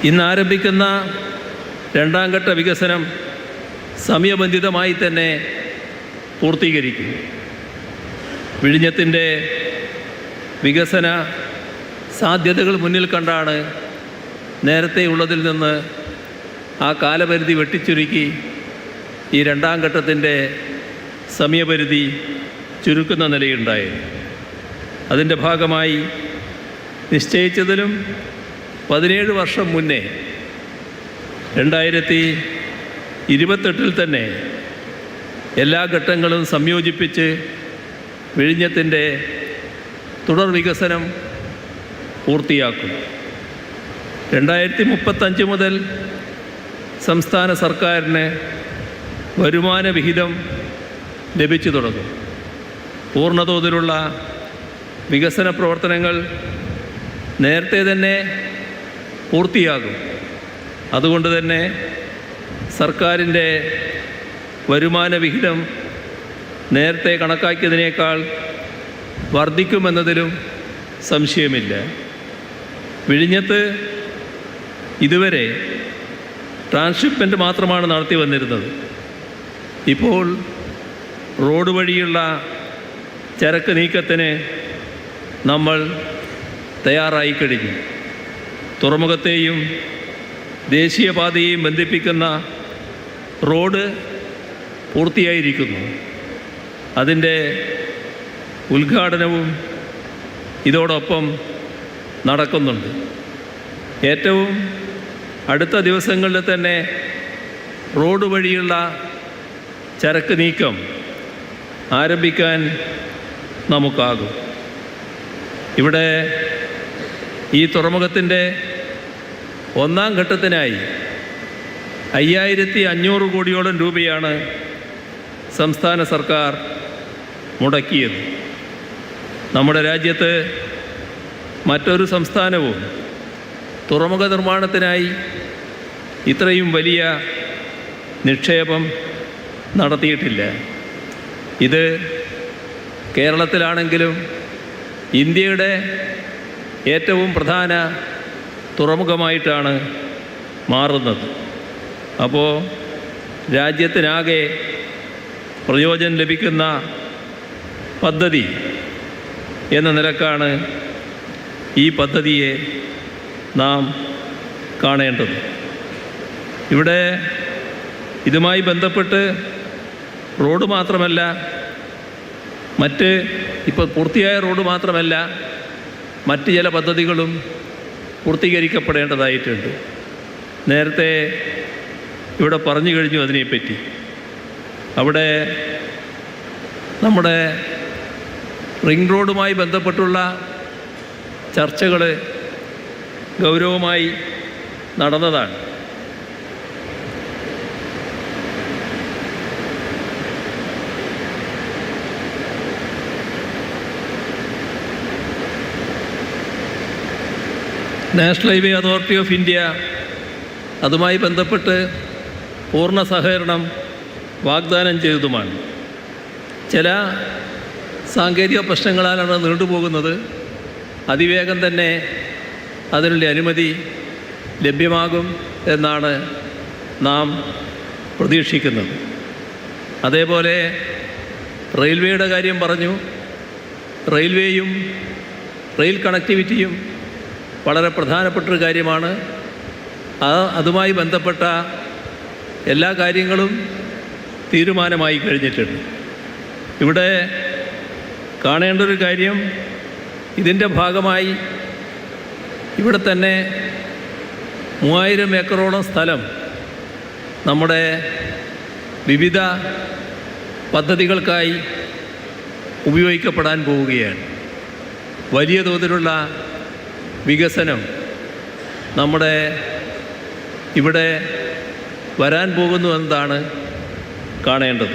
ഇന്ന് ആരംഭിക്കുന്ന രണ്ടാം ഘട്ട വികസനം സമയബന്ധിതമായി തന്നെ പൂർത്തീകരിക്കും. വിഴിഞ്ഞത്തിൻ്റെ വികസന സാധ്യതകൾ മുന്നിൽ കണ്ടാണ് നേരത്തെ ഉള്ളതിൽ നിന്ന് ആ കാലപരിധി വെട്ടിച്ചുരുക്കി ഈ രണ്ടാം ഘട്ടത്തിൻ്റെ സമയപരിധി ചുരുക്കുന്ന നിലയുണ്ടായത്. അതിൻ്റെ ഭാഗമായി നിശ്ചയിച്ചതിലും 17 വർഷം മുന്നേ 2028 തന്നെ എല്ലാ ഘട്ടങ്ങളും സംയോജിപ്പിച്ച് വിഴിഞ്ഞത്തിൻ്റെ തുടർ വികസനം പൂർത്തിയാക്കും. 2035 മുതൽ സംസ്ഥാന സർക്കാരിന് വരുമാന വിഹിതം ലഭിച്ചു തുടങ്ങും. പൂർണ്ണതോതിലുള്ള വികസന പ്രവർത്തനങ്ങൾ നേരത്തെ തന്നെ പൂർത്തിയാകും. അതുകൊണ്ട് തന്നെ സർക്കാരിൻ്റെ വരുമാന വിഹിതം നേരത്തെ കണക്കാക്കിയതിനേക്കാൾ വർദ്ധിക്കുമെന്നതിലും സംശയമില്ല. വിഴിഞ്ഞത്ത് ഇതുവരെ ട്രാൻസ്ഷിപ്മെൻറ്റ് മാത്രമാണ് നടത്തി വന്നിരുന്നത്. ഇപ്പോൾ റോഡ് വഴിയുള്ള ചരക്ക് നീക്കത്തിന് നമ്മൾ തയ്യാറായി കഴിഞ്ഞു. തുറമുഖത്തെയും ദേശീയപാതയെയും ബന്ധിപ്പിക്കുന്ന റോഡ് പൂർത്തിയായിരിക്കുന്നു. അതിൻ്റെ ഉദ്ഘാടനവും ഇതോടൊപ്പം നടക്കുന്നുണ്ട്. ഏറ്റവും അടുത്ത ദിവസങ്ങളിൽ തന്നെ റോഡ് വഴിയുള്ള ചരക്ക് നീക്കം ആരംഭിക്കാൻ നമുക്കാകും. ഇവിടെ ഈ തുറമുഖത്തിൻ്റെ ഒന്നാം ഘട്ടത്തിനായി 5500 കോടിയോളം രൂപയാണ് സംസ്ഥാന സർക്കാർ മുടക്കിയത്. നമ്മുടെ രാജ്യത്ത് മറ്റൊരു സംസ്ഥാനവും തുറമുഖ നിർമ്മാണത്തിനായി ഇത്രയും വലിയ നിക്ഷേപം നടത്തിയിട്ടില്ല. ഇത് കേരളത്തിലാണെങ്കിലും ഇന്ത്യയുടെ ഏറ്റവും പ്രധാന തുറമുഖമായിട്ടാണ് മാറുന്നത്. അപ്പോൾ രാജ്യത്തിനാകെ പ്രയോജനം ലഭിക്കുന്ന പദ്ധതി എന്ന നിലക്കാണ് ഈ പദ്ധതിയെ നാം കാണേണ്ടത്. ഇവിടെ ഇതുമായി ബന്ധപ്പെട്ട് റോഡ് മാത്രമല്ല, മറ്റ് ഇപ്പോൾ പൂർത്തിയായ റോഡ് മാത്രമല്ല, മറ്റ് ചില പദ്ധതികളും പൂർത്തീകരിക്കപ്പെടേണ്ടതായിട്ടുണ്ട്. നേരത്തെ ഇവിടെ പറഞ്ഞു കഴിഞ്ഞു അതിനെപ്പറ്റി. അവിടെ നമ്മുടെ റിംഗ് റോഡുമായി ബന്ധപ്പെട്ടുള്ള ചർച്ചകൾ ഗൗരവമായി നടന്നതാണ്. National highway authority of India അതുമായി ബന്ധപ്പെട്ട് പൂർണ്ണ സഹകരണം വാഗ്ദാനം ചെയ്തതുമാണ്. ചില സാങ്കേതിക പ്രശ്നങ്ങളാലാണ് നീണ്ടുപോകുന്നത്. അതിവേഗം തന്നെ അതിനുള്ള അനുമതി ലഭ്യമാകും എന്നാണ് നാം പ്രതീക്ഷിക്കുന്നത്. അതേപോലെ റെയിൽവേയുടെ കാര്യം പറഞ്ഞു. റെയിൽവേയും റെയിൽ കണക്ടിവിറ്റിയും വളരെ പ്രധാനപ്പെട്ടൊരു കാര്യമാണ്. അതുമായി ബന്ധപ്പെട്ട എല്ലാ കാര്യങ്ങളും തീരുമാനമായി കഴിഞ്ഞിട്ടുണ്ട്. ഇവിടെ കാണേണ്ട ഒരു കാര്യം, ഇതിൻ്റെ ഭാഗമായി ഇവിടെ തന്നെ 3000 ഏക്കറോളം സ്ഥലം നമ്മുടെ വിവിധ പദ്ധതികൾക്കായി ഉപയോഗിക്കപ്പെടാൻ പോവുകയാണ്. വലിയ തോതിലുള്ള വികസനം നമ്മുടെ ഇവിടെ വരാൻ പോകുന്നു എന്നതാണ് കാണേണ്ടത്.